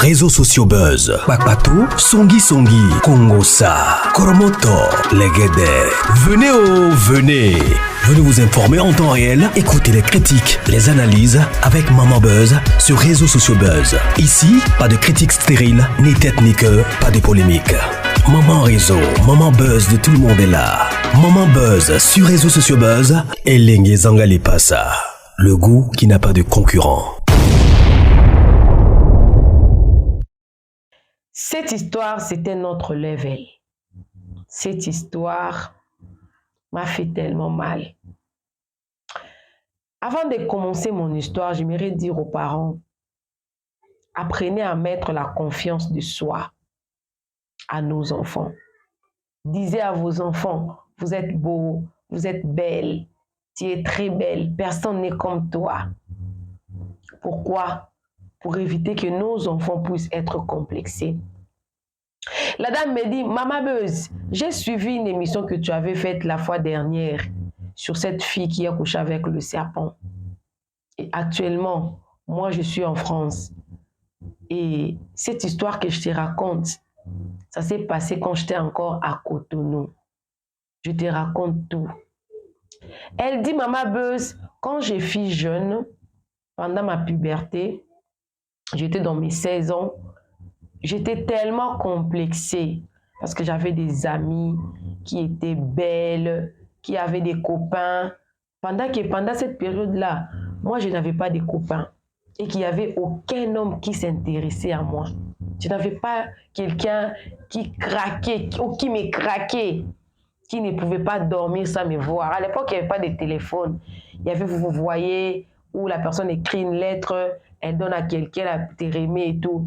réseaux sociaux buzz. Bakpatou, Songi Songi, Kongosa, Koromoto, Legede. Venez. Venez vous informer en temps réel. Écoutez les critiques, les analyses avec Maman Buzz sur réseaux sociaux buzz. Ici, pas de critiques stériles, ni tête ni queue, pas de polémique. Maman réseau, Maman Buzz de tout le monde est là. Maman Buzz sur réseaux sociaux buzz. Et Lengue Zangali Passa. Le goût qui n'a pas de concurrent. Cette histoire, c'était notre level. Cette histoire m'a fait tellement mal. Avant de commencer mon histoire, j'aimerais dire aux parents, apprenez à mettre la confiance de soi à nos enfants. Disez à vos enfants, vous êtes beaux, vous êtes belle, tu es très belle, personne n'est comme toi. Pourquoi? Pour éviter que nos enfants puissent être complexés. La dame me dit, Maman Buzz, j'ai suivi une émission que tu avais faite la fois dernière sur cette fille qui a couché avec le serpent. Et actuellement, moi je suis en France. Et cette histoire que je te raconte, ça s'est passé quand j'étais encore à Cotonou. Je te raconte tout. Elle dit, Maman Buzz, quand je fus jeune, pendant ma puberté, j'étais dans mes 16 ans, j'étais tellement complexée parce que j'avais des amies qui étaient belles, qui avaient des copains. Pendant cette période-là, moi, je n'avais pas de copains et qu'il n'y avait aucun homme qui s'intéressait à moi. Je n'avais pas quelqu'un qui craquait ou qui me craquait, qui ne pouvait pas dormir sans me voir. À l'époque, il n'y avait pas de téléphone. Il y avait, vous voyez, où la personne écrit une lettre, elle donne à quelqu'un la térémée et tout.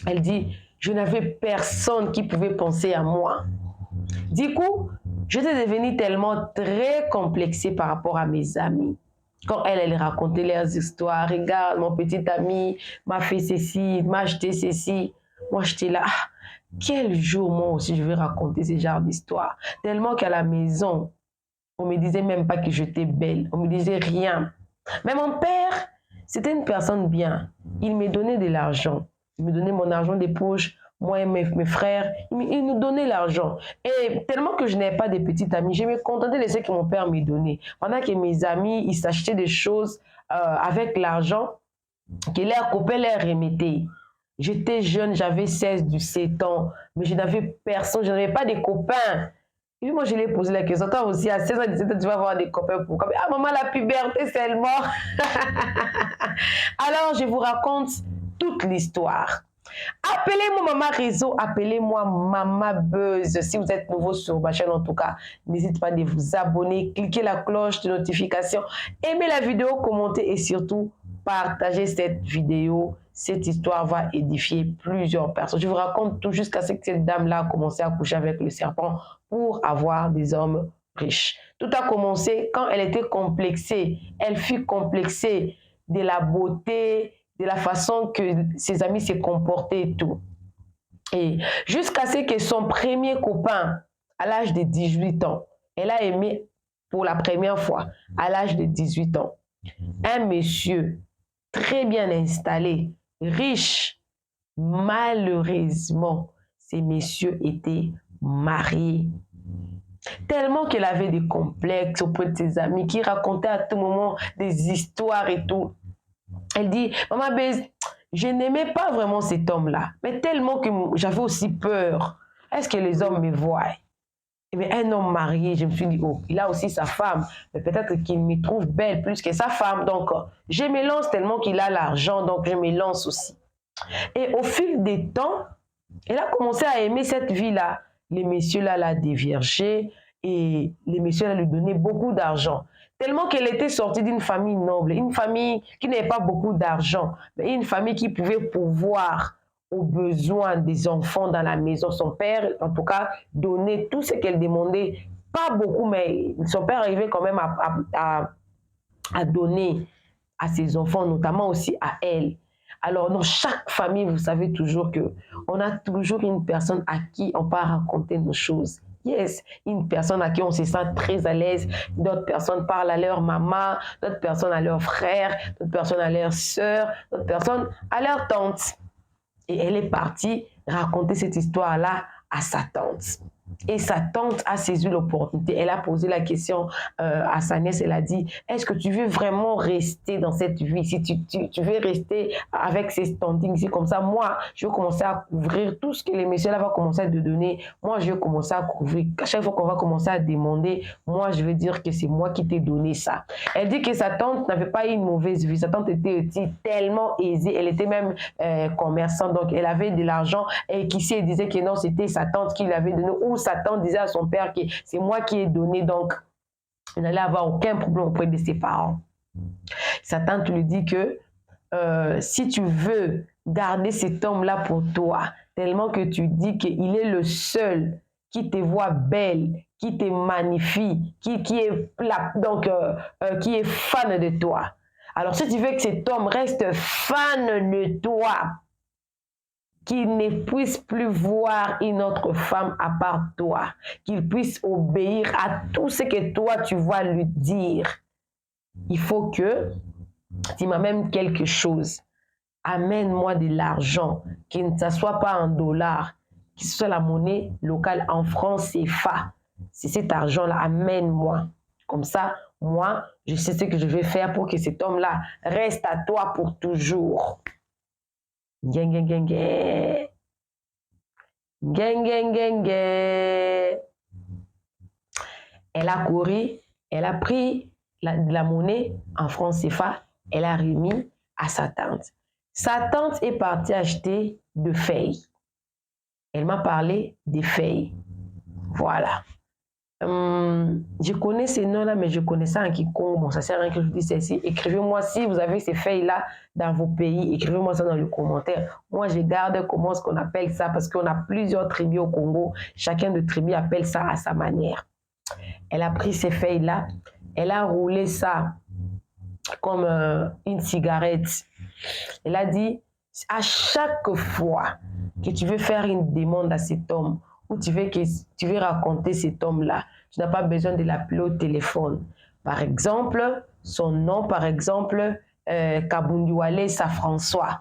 Elle dit, je n'avais personne qui pouvait penser à moi. Du coup, j'étais devenue tellement très complexée par rapport à mes amis. Quand elle racontait leurs histoires, regarde, mon petit ami m'a fait ceci, m'a acheté ceci. Moi, j'étais là, quel jour moi aussi je vais raconter ce genre d'histoire. Tellement qu'à la maison, on me disait même pas que j'étais belle, on me disait rien. Mais mon père, c'était une personne bien. Il me donnait de l'argent. Il me donnait mon argent des poches, moi et mes frères, il nous donnait l'argent. Et tellement que je n'avais pas de petites amies, je me contentais de ce que mon père me donnait. Pendant que mes amis, ils s'achetaient des choses avec l'argent que leurs copains leur remettaient. J'étais jeune, j'avais 17 ans, mais je n'avais personne, je n'avais pas de copains. Et puis moi, je lui ai posé la question, toi aussi, à 16 ans, 17 ans, tu vas avoir des copains pour quoi? Ah, maman, la puberté, c'est le mort. Alors, je vous raconte toute l'histoire. Appelez-moi Maman Réseau, appelez-moi Maman Buzz. Si vous êtes nouveau sur ma chaîne, en tout cas, n'hésitez pas de vous abonner, cliquez la cloche de notification, aimez la vidéo, commentez et surtout, partagez cette vidéo. Cette histoire va édifier plusieurs personnes. Je vous raconte tout jusqu'à ce que cette dame-là a commencé à coucher avec le serpent pour avoir des hommes riches. Tout a commencé quand elle était complexée. Elle fut complexée de la beauté, de la façon que ses amis se comportaient et tout. Et jusqu'à ce que son premier copain, à l'âge de 18 ans, elle a aimé pour la première fois, à l'âge de 18 ans, un monsieur très bien installé, riche. Malheureusement, ces messieurs étaient mariés. Tellement qu'elle avait des complexes auprès de ses amis qui racontaient à tout moment des histoires et tout. Elle dit, Maman Buzz, je n'aimais pas vraiment cet homme-là, mais tellement que j'avais aussi peur. Est-ce que les hommes me voient? Eh bien, un homme marié, je me suis dit, oh, il a aussi sa femme, mais peut-être qu'il me trouve belle plus que sa femme. Donc, je me lance tellement qu'il a l'argent, donc je me lance aussi. Et au fil des temps, elle a commencé à aimer cette vie-là. Les messieurs-là la déviergeaient et les messieurs-là lui donnaient beaucoup d'argent. Tellement qu'elle était sortie d'une famille noble, une famille qui n'avait pas beaucoup d'argent, mais une famille qui pouvait pourvoir aux besoins des enfants dans la maison. Son père, en tout cas, donnait tout ce qu'elle demandait. Pas beaucoup, mais son père arrivait quand même à donner à ses enfants, notamment aussi à elle. Alors, dans chaque famille, vous savez toujours qu'on a toujours une personne à qui on peut raconter nos choses. Yes, une personne à qui on se sent très à l'aise. D'autres personnes parlent à leur maman, d'autres personnes à leur frère, d'autres personnes à leur sœur, d'autres personnes à leur tante. Et elle est partie raconter cette histoire-là à sa tante. Et sa tante a saisi l'opportunité. Elle a posé la question à sa nièce. Elle a dit, est-ce que tu veux vraiment rester dans cette vie? Si tu veux rester avec ces standings ici comme ça, moi, je vais commencer à couvrir tout ce que les messieurs là vont commencer à te donner. Moi, je vais commencer à couvrir. À chaque fois qu'on va commencer à demander, moi, je vais dire que c'est moi qui t'ai donné ça. Elle dit que sa tante n'avait pas eu une mauvaise vie. Sa tante était aussi tellement aisée. Elle était même commerçante. Donc, elle avait de l'argent. Et qu'ici, elle disait que non, c'était sa tante qui l'avait donné. Ou sa tante disait à son père que c'est moi qui ai donné. Donc, il n'allait avoir aucun problème auprès de ses parents. Sa tante lui dit que si tu veux garder cet homme-là pour toi, tellement que tu dis qu'il est le seul qui te voit belle, qui te magnifie, qui est fan de toi. Alors, si tu veux que cet homme reste fan de toi, qu'il ne puisse plus voir une autre femme à part toi, qu'il puisse obéir à tout ce que toi tu vas lui dire, il faut que tu m'amènes quelque chose. Amène-moi de l'argent, qui ne soit pas en dollars, qui soit la monnaie locale en francs CFA. C'est cet argent-là, amène-moi. Comme ça, moi, je sais ce que je vais faire pour que cet homme-là reste à toi pour toujours. Gang, gang, gang, gang. Gang, gang, gang, gang. Elle a couru, elle a pris la monnaie en francs CFA, elle a remis à sa tante. Sa tante est partie acheter de feuilles. Elle m'a parlé des feuilles. Voilà. Je connais ces noms-là, mais je connais ça en Kikongo. Bon, ça sert à rien que je vous dise ceci. Écrivez-moi si vous avez ces feuilles-là dans vos pays. Écrivez-moi ça dans les commentaires. Moi, je garde comment est-ce qu'on appelle ça parce qu'on a plusieurs tribus au Congo. Chacun de tribus appelle ça à sa manière. Elle a pris ces feuilles-là. Elle a roulé ça comme une cigarette. Elle a dit, à chaque fois que tu veux faire une demande à cet homme, ou tu veux raconter cet homme-là, tu n'as pas besoin de l'appeler au téléphone. Par exemple, son nom, par exemple, Kabundiwale François.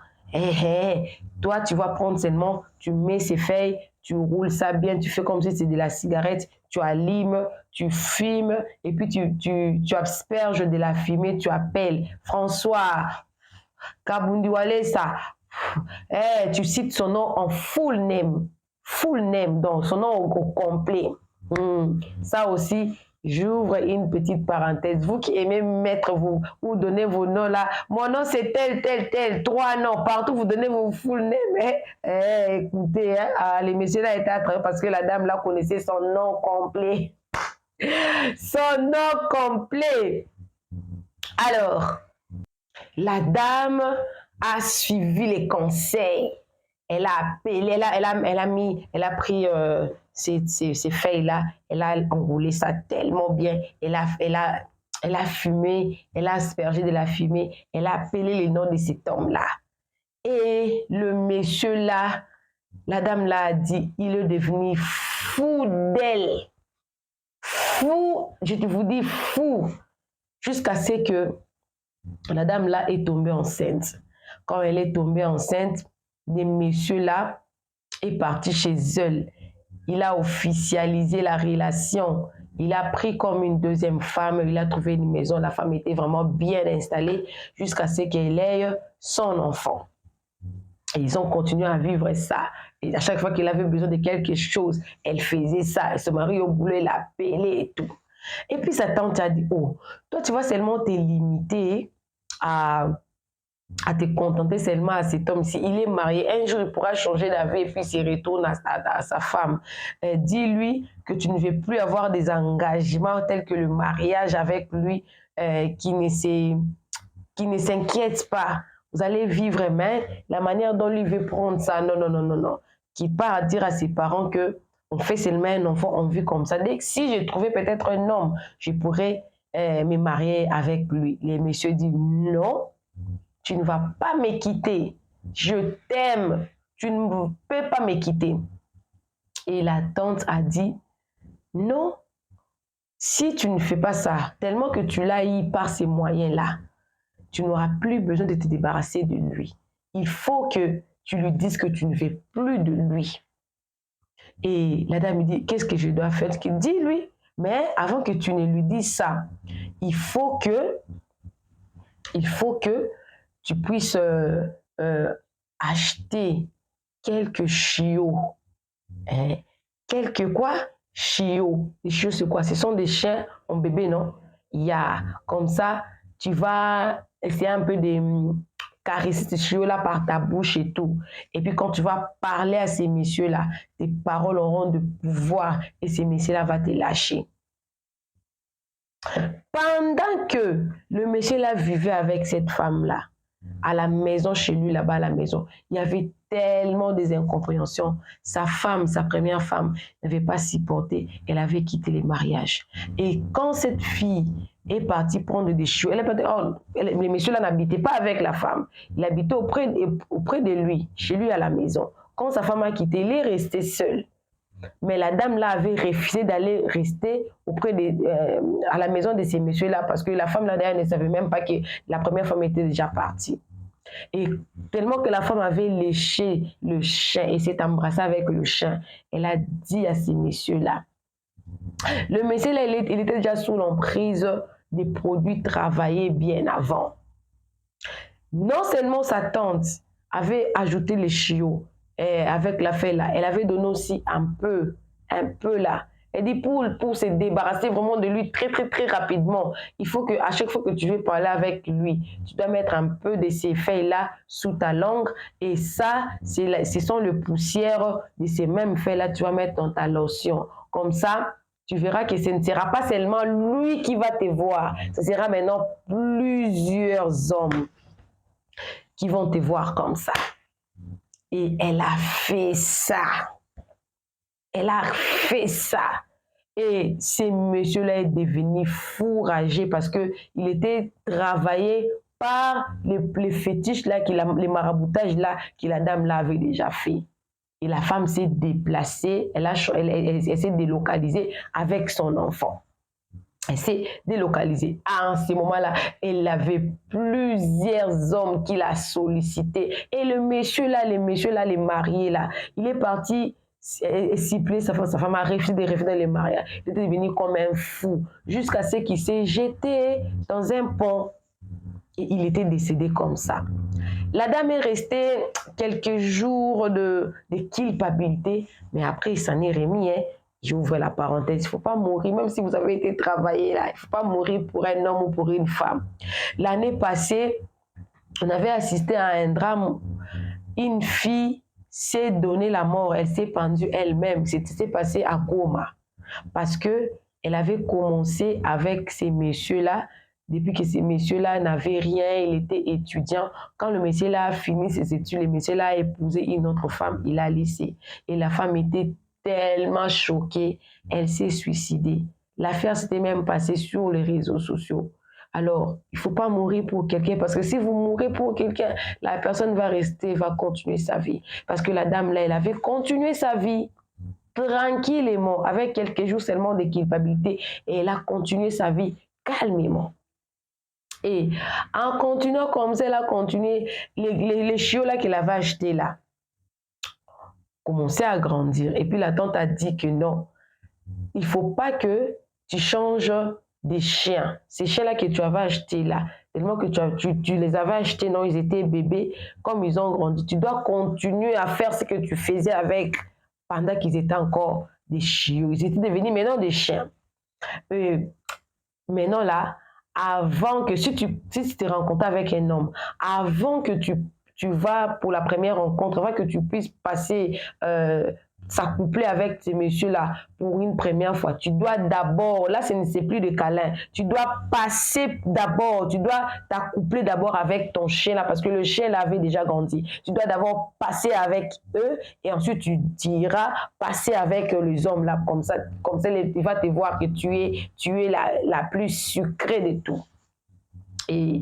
Toi, tu vas prendre seulement, tu mets ces feuilles, tu roules ça bien, tu fais comme si c'était de la cigarette, tu allumes, tu fumes, et puis tu asperges de la fumée, tu appelles François Kabundiwale tu cites son nom en full name, donc son nom au complet. Ça aussi, j'ouvre une petite parenthèse. Vous qui aimez mettre ou donner vos noms là, mon nom c'est tel, 3 noms, partout vous donnez vos full name. Écoutez, les messieurs là étaient attrapés parce que la dame là connaissait son nom complet. Son nom complet. Alors, la dame a suivi les conseils. Elle a appelé, elle a pris ces feuilles-là, elle a enroulé ça tellement bien. Elle a fumé, elle a aspergé de la fumée, elle a appelé les noms de cet homme-là. Et le monsieur là, la dame là a dit, il est devenu fou d'elle. Fou, je te vous dis fou. Jusqu'à ce que la dame là est tombée enceinte. Quand elle est tombée enceinte, des messieurs là est parti chez elle. Il a officialisé la relation. Il a pris comme une deuxième femme. Il a trouvé une maison. La femme était vraiment bien installée jusqu'à ce qu'elle ait son enfant. Et ils ont continué à vivre ça. Et à chaque fois qu'il avait besoin de quelque chose, elle faisait ça. Elle se marie au boulot, elle appelait et tout. Et puis sa tante a dit, oh, toi tu vas seulement te limiter à te contenter seulement à cet homme. Si il est marié, un jour il pourra changer d'avis et puis il retourne à sa femme. Dis-lui que tu ne veux plus avoir des engagements tels que le mariage avec lui, qui ne s'inquiète pas. Vous allez vivre, mais la manière dont lui veut prendre ça, non. Qui part dire à ses parents que on fait seulement un enfant, on vit comme ça. Dès que si je trouvais peut-être un homme, je pourrais me marier avec lui. Les messieurs disent non. Tu ne vas pas me quitter. Je t'aime. Tu ne peux pas me quitter. Et la tante a dit, non, si tu ne fais pas ça, tellement que tu l'as eu par ces moyens-là, tu n'auras plus besoin de te débarrasser de lui. Il faut que tu lui dises que tu ne veux plus de lui. Et la dame lui dit, qu'est-ce que je dois faire? Qu'il dit lui, mais avant que tu ne lui dises ça, il faut que tu puisses acheter quelques chiots. Hein? Quelques quoi? Chiots. Les chiots, c'est quoi? Ce sont des chiens en bébé, non? Il y a comme ça, tu vas essayer un peu de caresser ces chiots-là par ta bouche et tout. Et puis quand tu vas parler à ces messieurs-là, tes paroles auront de pouvoir et ces messieurs-là vont te lâcher. Pendant que le monsieur-là vivait avec cette femme-là, à la maison, chez lui, là-bas à la maison, il y avait tellement des incompréhensions. Sa femme, sa première femme, n'avait pas supporté. Elle avait quitté les mariages. Et quand cette fille est partie prendre des chiots, le monsieur-là n'habitait pas avec la femme. Il habitait auprès de lui, chez lui à la maison. Quand sa femme a quitté, il est resté seul. Mais la dame là avait refusé d'aller rester à la maison de ces messieurs-là parce que la femme là derrière ne savait même pas que la première femme était déjà partie. Et tellement que la femme avait léché le chien et s'est embrassée avec le chien, elle a dit à ces messieurs-là, le monsieur là, il était déjà sous l'emprise des produits travaillés bien avant. Non seulement sa tante avait ajouté les chiots, avec la fée là, elle avait donné aussi un peu là. Elle dit pour se débarrasser vraiment de lui très rapidement, il faut que à chaque fois que tu veux parler avec lui, tu dois mettre un peu de ces feuilles là sous ta langue et ça, ce sont les poussières de ces mêmes feuilles là, tu vas mettre dans ta lotion. Comme ça, tu verras que ce ne sera pas seulement lui qui va te voir, ce sera maintenant plusieurs hommes qui vont te voir comme ça. Et elle a fait ça. Elle a fait ça. Et ce monsieur-là est devenu fourragé parce qu'il était travaillé par les fétiches là, les maraboutages là que la dame là avait déjà fait. Et la femme s'est déplacée, elle s'est délocalisée avec son enfant. Elle s'est délocalisée. À ce moment-là, elle avait plusieurs hommes qui la sollicitaient. Et le monsieur là, les mariés là, il est parti cibler sa femme a refusé de revenir dans les mariages. Il était devenu comme un fou jusqu'à ce qu'il s'est jeté dans un pont. Et il était décédé comme ça. La dame est restée quelques jours de culpabilité, mais après, il s'en est remis. J'ouvre la parenthèse, il ne faut pas mourir, même si vous avez été travaillé là, il ne faut pas mourir pour un homme ou pour une femme. L'année passée, on avait assisté à un drame. Une fille s'est donné la mort, elle s'est pendue elle-même. C'était passé à Goma. Parce qu'elle avait commencé avec ces messieurs-là. Depuis que ces messieurs-là n'avaient rien, il était étudiant. Quand le monsieur-là a fini ses études, le monsieur-là a épousé une autre femme, il a laissé. Et la femme était tellement choquée, elle s'est suicidée. L'affaire s'était même passée sur les réseaux sociaux. Alors, il ne faut pas mourir pour quelqu'un parce que si vous mourrez pour quelqu'un, la personne va rester, va continuer sa vie. Parce que la dame là, elle avait continué sa vie tranquillement, avec quelques jours seulement de culpabilité. Et elle a continué sa vie calmement. Et en continuant comme ça, elle a continué, les chiots là qu'elle avait achetés là, commençaient à grandir. Et puis la tante a dit que non, il ne faut pas que tu changes des chiens. Ces chiens-là que tu avais achetés là, tellement que tu les avais achetés, non, ils étaient bébés, comme ils ont grandi. Tu dois continuer à faire ce que tu faisais avec pendant qu'ils étaient encore des chiots. Ils étaient devenus maintenant des chiens. Maintenant là, avant que, si tu te rencontres avec un homme, avant que tu vas pour la première rencontre, avant que tu puisses passer, s'accoupler avec ces messieurs-là pour une première fois, tu dois d'abord, là c'est plus de câlin, tu dois passer d'abord, tu dois t'accoupler d'abord avec ton chien là, parce que le chien là avait déjà grandi. Tu dois d'abord passer avec eux et ensuite tu iras passer avec les hommes là, comme ça il va te voir que tu es la plus sucrée de tout. Et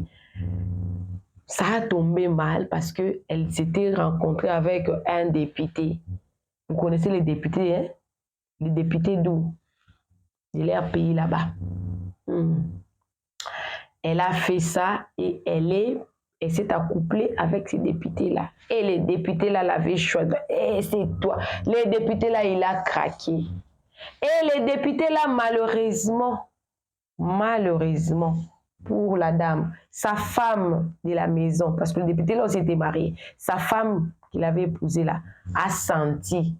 ça a tombé mal parce qu'elle s'était rencontrée avec un député. Vous connaissez les députés, hein? Les députés d'où? De leur pays là-bas. Elle a fait ça et elle elle s'est accouplée avec ces députés-là. Et les députés-là l'avaient choisi. Et c'est toi. Les députés-là, il a craqué. Et les députés-là, malheureusement, pour la dame, sa femme de la maison, parce que le député là aussi était marié, sa femme qu'il avait épousée là, a senti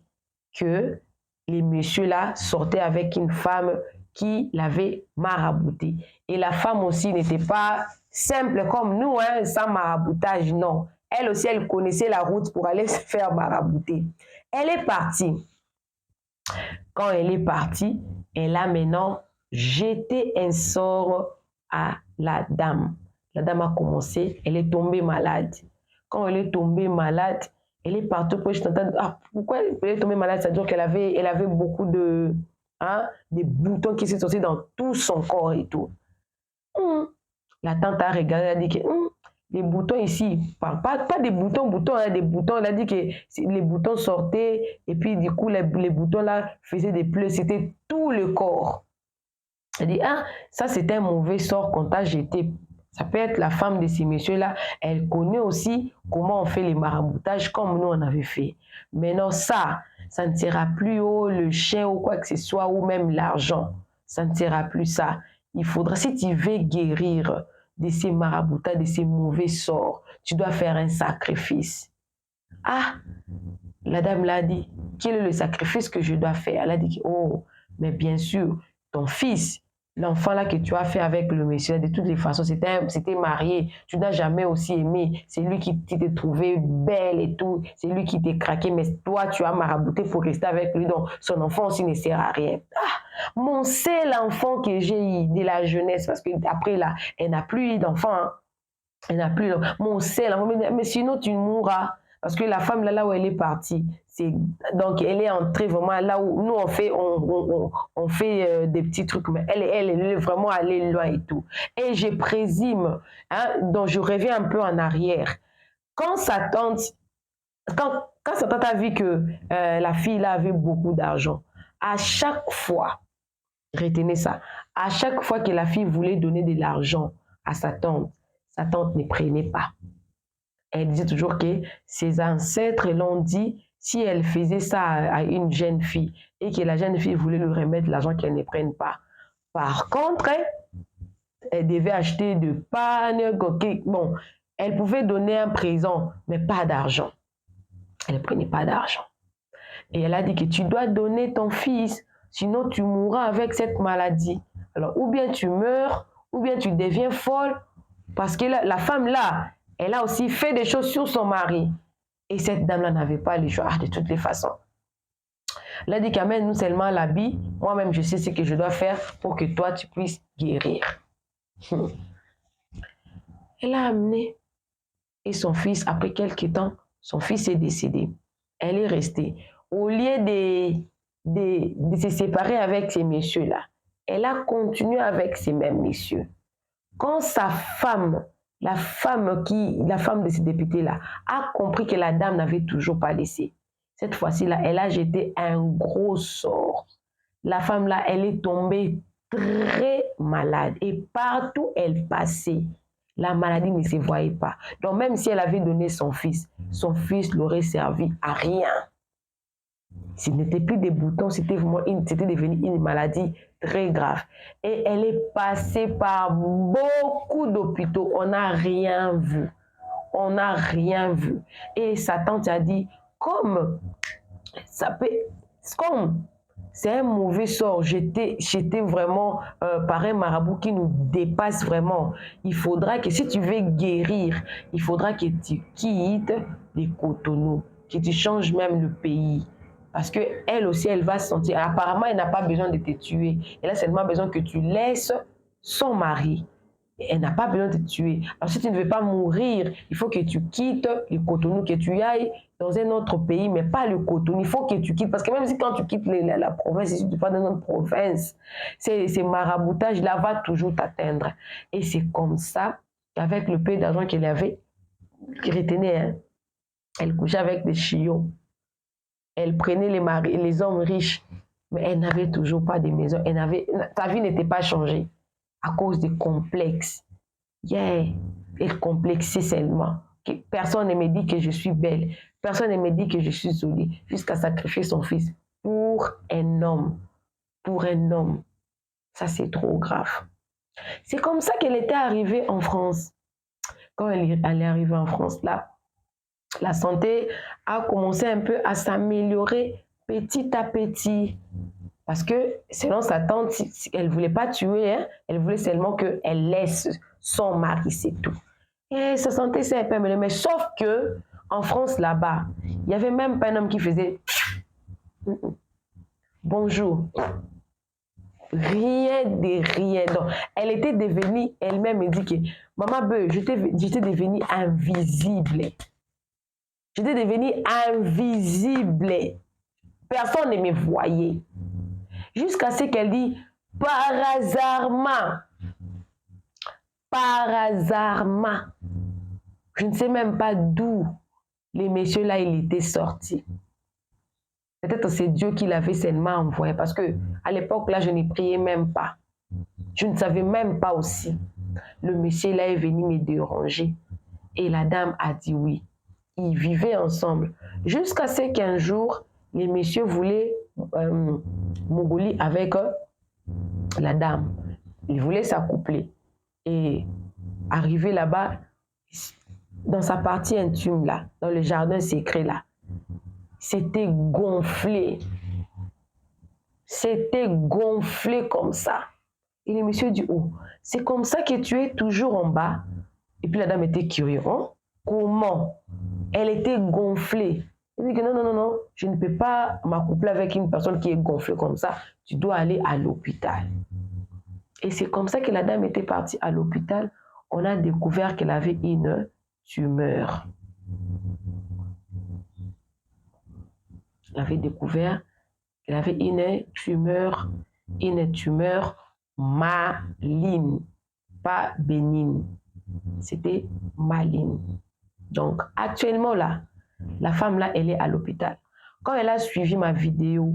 que les messieurs là sortaient avec une femme qui l'avait marabouté. Et la femme aussi n'était pas simple comme nous, hein, sans maraboutage, non. Elle aussi, elle connaissait la route pour aller se faire marabouter. Elle est partie. Quand elle est partie, elle a maintenant jeté un sort à la dame. La dame a commencé, elle est tombée malade. Quand elle est tombée malade, elle est partie pour pourquoi elle est tombée malade? C'est-à-dire qu'elle avait beaucoup des boutons qui s'est sortis dans tout son corps et tout. La tante a regardé, elle a dit que les boutons ici, pas des boutons, hein, des boutons, elle a dit que les boutons sortaient et puis du coup les boutons là faisaient des plaies, c'était tout le corps. Elle dit, ça c'est un mauvais sort qu'on t'a jeté. Ça peut être la femme de ces messieurs-là, elle connaît aussi comment on fait les maraboutages comme nous on avait fait. Maintenant ça ne sera plus le chien ou quoi que ce soit ou même l'argent. Ça ne sera plus ça. Il faudra, si tu veux guérir de ces maraboutages, de ces mauvais sorts, tu dois faire un sacrifice. La dame l'a dit, quel est le sacrifice que je dois faire? Elle a dit, mais bien sûr, ton fils, l'enfant là que tu as fait avec le monsieur, de toutes les façons, c'était marié, tu n'as jamais aussi aimé, c'est lui qui t'a trouvé belle et tout, c'est lui qui t'a craqué, mais toi tu as marabouté pour rester avec lui, donc son enfant aussi ne sert à rien. Mon seul enfant que j'ai eu de la jeunesse, parce qu'après là, elle n'a plus eu d'enfant, hein. Elle n'a plus, mon seul enfant, mais sinon tu mourras. Parce que la femme, là où elle est partie, donc elle est entrée vraiment là où nous, on fait des petits trucs, mais elle est vraiment allée loin et tout. Et je présume, donc je reviens un peu en arrière. Quand sa tante a vu que la fille là avait beaucoup d'argent, à chaque fois, retenez ça, à chaque fois que la fille voulait donner de l'argent à sa tante ne prenait pas. Elle disait toujours que ses ancêtres l'ont dit, si elle faisait ça à une jeune fille et que la jeune fille voulait lui remettre l'argent, qu'elle ne prenne pas. Par contre, elle devait acheter de panne, bon, elle pouvait donner un présent, mais pas d'argent. Elle ne prenait pas d'argent. Et elle a dit que tu dois donner ton fils, sinon tu mourras avec cette maladie. Alors, ou bien tu meurs, ou bien tu deviens folle, parce que la femme là, elle a aussi fait des choses sur son mari. Et cette dame-là n'avait pas le choix de toutes les façons. Elle a dit qu'amène-nous seulement l'habit. Moi-même, je sais ce que je dois faire pour que toi, tu puisses guérir. Elle a amené. Et son fils, après quelques temps, son fils est décédé. Elle est restée. Au lieu de se séparer avec ces messieurs-là, elle a continué avec ces mêmes messieurs. Quand sa femme, la femme de ce député-là, a compris que la dame n'avait toujours pas laissé, cette fois-ci-là, elle a jeté un gros sort. La femme-là, elle est tombée très malade et partout elle passait, la maladie ne se voyait pas. Donc même si elle avait donné son fils l'aurait servi à rien. Ce n'était plus des boutons, c'était devenu une maladie très grave. Et elle est passée par beaucoup d'hôpitaux. On n'a rien vu. On n'a rien vu. Et sa tante a dit, comme c'est un mauvais sort, j'étais vraiment par un marabout qui nous dépasse vraiment. Il faudra que si tu veux guérir, il faudra que tu quittes les Cotonou, que tu changes même le pays. Parce qu'elle aussi, elle va se sentir... Apparemment, elle n'a pas besoin de te tuer. Elle a seulement besoin que tu laisses son mari. Elle n'a pas besoin de te tuer. Alors, si tu ne veux pas mourir, il faut que tu quittes le Cotonou, que tu ailles dans un autre pays, mais pas le Cotonou. Il faut que tu quittes. Parce que même si quand tu quittes la province, si tu vas dans une autre province, ces maraboutages-là vont toujours t'atteindre. Et c'est comme ça qu'avec le peu d'argent qu'elle avait, qui retenait, elle couchait avec des chiots. Elle prenait les hommes riches, mais elle n'avait toujours pas de maison. Sa vie n'était pas changée à cause des complexes. et complexée seulement. Personne ne me dit que je suis belle. Personne ne me dit que je suis jolie. Jusqu'à sacrifier son fils pour un homme. Pour un homme. Ça, c'est trop grave. C'est comme ça qu'elle était arrivée en France. Quand elle est arrivée en France, là, la santé a commencé un peu à s'améliorer petit à petit. Parce que selon sa tante, elle ne voulait pas tuer, hein, elle voulait seulement qu'elle laisse son mari, c'est tout. Et sa santé s'est un peu améliorée. Mais sauf que en France, là-bas, il n'y avait même pas un homme qui faisait bonjour. Rien de rien. Donc, elle était devenue, elle-même, elle dit que maman Beu, j'étais devenue invisible. J'étais devenue invisible. Personne ne me voyait. Jusqu'à ce qu'elle dit, par hasardement, je ne sais même pas d'où les messieurs là, il était sorti. Peut-être c'est Dieu qui l'avait seulement envoyé, parce que à l'époque là, je ne priais même pas. Je ne savais même pas aussi. Le monsieur là est venu me déranger et la dame a dit oui. Ils vivaient ensemble. Jusqu'à ce qu'un jour, les messieurs voulaient Mougouli avec la dame. Ils voulaient s'accoupler. Et arrivé là-bas, dans sa partie intime là, dans le jardin secret là, c'était gonflé. C'était gonflé comme ça. Et le monsieur dit, oh, c'est comme ça que tu es toujours en bas. Et puis la dame était curieuse. Hein? Comment? Elle était gonflée. Elle dit que non, je ne peux pas m'accoupler avec une personne qui est gonflée comme ça. Tu dois aller à l'hôpital. Et c'est comme ça que la dame était partie à l'hôpital. On a découvert qu'elle avait une tumeur. Elle avait découvert qu'elle avait une tumeur maligne, pas bénigne. C'était maligne. Donc, actuellement, là, la femme, là, elle est à l'hôpital. Quand elle a suivi ma vidéo,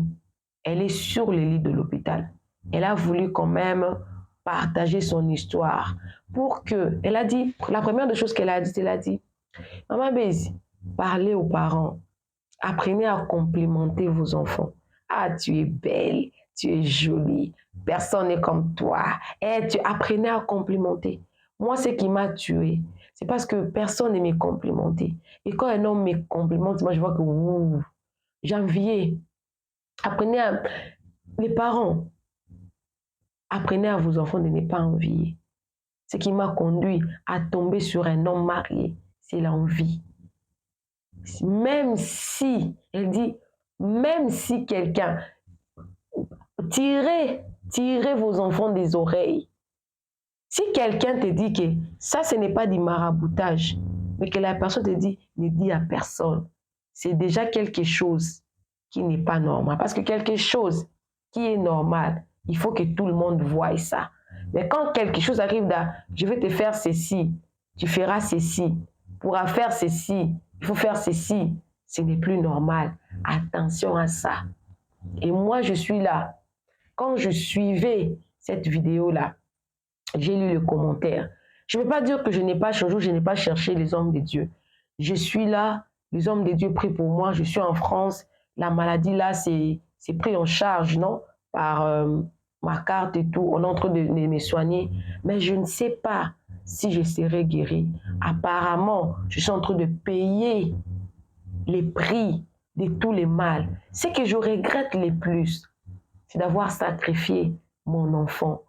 elle est sur le lit de l'hôpital. Elle a voulu quand même partager son histoire pour que, elle a dit, la première des choses qu'elle a dit, Maman Bézi, parlez aux parents, apprenez à complimenter vos enfants. Ah, tu es belle, tu es jolie, personne n'est comme toi. Et tu apprenez à complimenter. Moi, ce qui m'a tué, c'est parce que personne ne me complimentait. Et quand un homme me complimente, moi, je vois que j'enviais. Apprenez à... Les parents, apprenez à vos enfants de ne pas envier. Ce qui m'a conduit à tomber sur un homme marié, c'est l'envie. Même si, elle dit, même si quelqu'un, tirez vos enfants des oreilles. Si quelqu'un te dit que ça, ce n'est pas du maraboutage, mais que la personne te dit, ne dis à personne, c'est déjà quelque chose qui n'est pas normal. Parce que quelque chose qui est normal, il faut que tout le monde voie ça. Mais quand quelque chose arrive je vais te faire ceci, tu feras ceci, pourras faire ceci, il faut faire ceci, ce n'est plus normal. Attention à ça. Et moi, je suis là. Quand je suivais cette vidéo-là, j'ai lu le commentaire. Je ne veux pas dire que je n'ai pas changé, je n'ai pas cherché les hommes de Dieu. Je suis là, les hommes de Dieu prient pour moi, je suis en France, la maladie là, c'est pris en charge, non? Par ma carte et tout, on est en train de me soigner, mais je ne sais pas si je serai guérie. Apparemment, je suis en train de payer les prix de tous les mal. Ce que je regrette le plus, c'est d'avoir sacrifié mon enfant,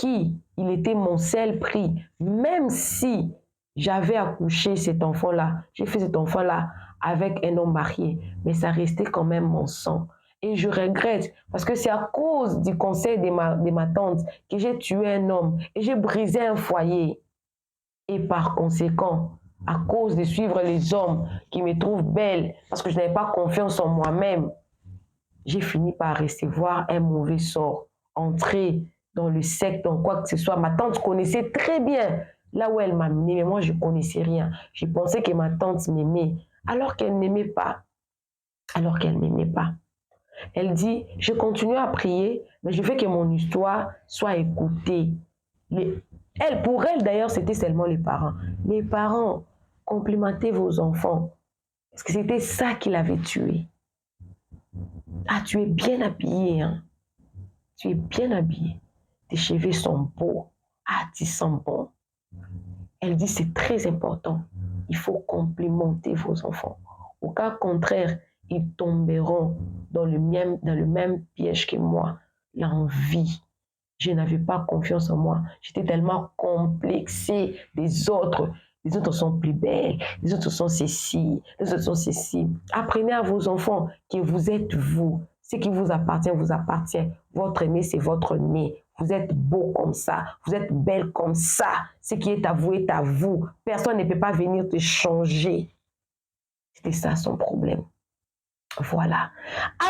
il était mon seul prix. Même si j'avais accouché cet enfant-là, j'ai fait cet enfant-là avec un homme marié, mais ça restait quand même mon sang. Et je regrette, parce que c'est à cause du conseil de ma tante que j'ai tué un homme et j'ai brisé un foyer. Et par conséquent, à cause de suivre les hommes qui me trouvent belle, parce que je n'avais pas confiance en moi-même, j'ai fini par recevoir un mauvais sort, entrer dans le secte, dans quoi que ce soit. Ma tante connaissait très bien là où elle m'a amené, mais moi je ne connaissais rien. Je pensais que ma tante m'aimait, alors qu'elle n'aimait pas. Alors qu'elle ne m'aimait pas. Elle dit, je continue à prier, mais je veux que mon histoire soit écoutée. Elle, pour elle d'ailleurs, c'était seulement les parents. Les parents, complimentez vos enfants. Parce que c'était ça qui l'avait tué. Ah, tu es bien habillé, hein? Tu es bien habillé. Tes cheveux sont beaux. Ah, tu sens bon. Elle dit c'est très important. Il faut complimenter vos enfants. Au cas contraire, ils tomberont dans le même piège que moi, l'envie. Je n'avais pas confiance en moi. J'étais tellement complexée des autres. Les autres sont plus belles, les autres sont ceci, les autres sont ceci. Apprenez à vos enfants que vous êtes vous. Ce qui vous appartient, vous appartient. Votre nez, c'est votre nez. Vous êtes beau comme ça, vous êtes belle comme ça. Ce qui est à vous est à vous. Personne ne peut pas venir te changer. C'était ça son problème. Voilà.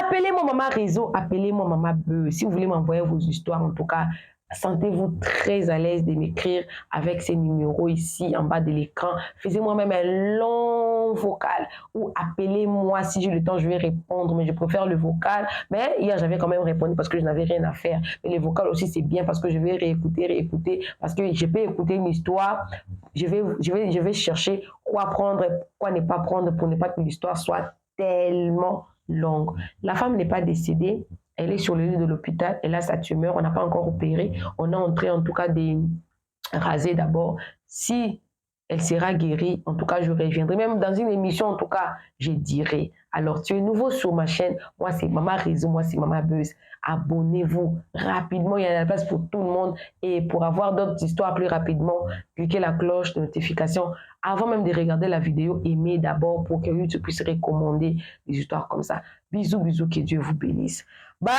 Appelez-moi Maman Réseau, appelez-moi Maman Beu. Si vous voulez m'envoyer vos histoires, en tout cas, sentez-vous très à l'aise de m'écrire avec ces numéros ici en bas de l'écran. Faites-moi même un long vocal ou appelez-moi si j'ai le temps, je vais répondre, mais je préfère le vocal. Mais hier, j'avais quand même répondu parce que je n'avais rien à faire. Mais le vocal aussi, c'est bien parce que je vais réécouter, parce que je peux écouter une histoire. Je vais chercher quoi prendre, quoi ne pas prendre pour ne pas que l'histoire soit tellement longue. La femme n'est pas décédée, elle est sur le lit de l'hôpital, elle a sa tumeur, on n'a pas encore opéré, on a entré en tout cas des rasés d'abord. Si elle sera guérie, en tout cas je reviendrai, même dans une émission en tout cas, je dirai. Alors tu es nouveau sur ma chaîne, moi c'est Maman Réseau, moi c'est Maman Buzz. Abonnez-vous rapidement, il y a la place pour tout le monde et pour avoir d'autres histoires plus rapidement, cliquez la cloche de notification avant même de regarder la vidéo, aimez d'abord pour que YouTube puisse recommander des histoires comme ça. Bisous, bisous, que Dieu vous bénisse. Bye!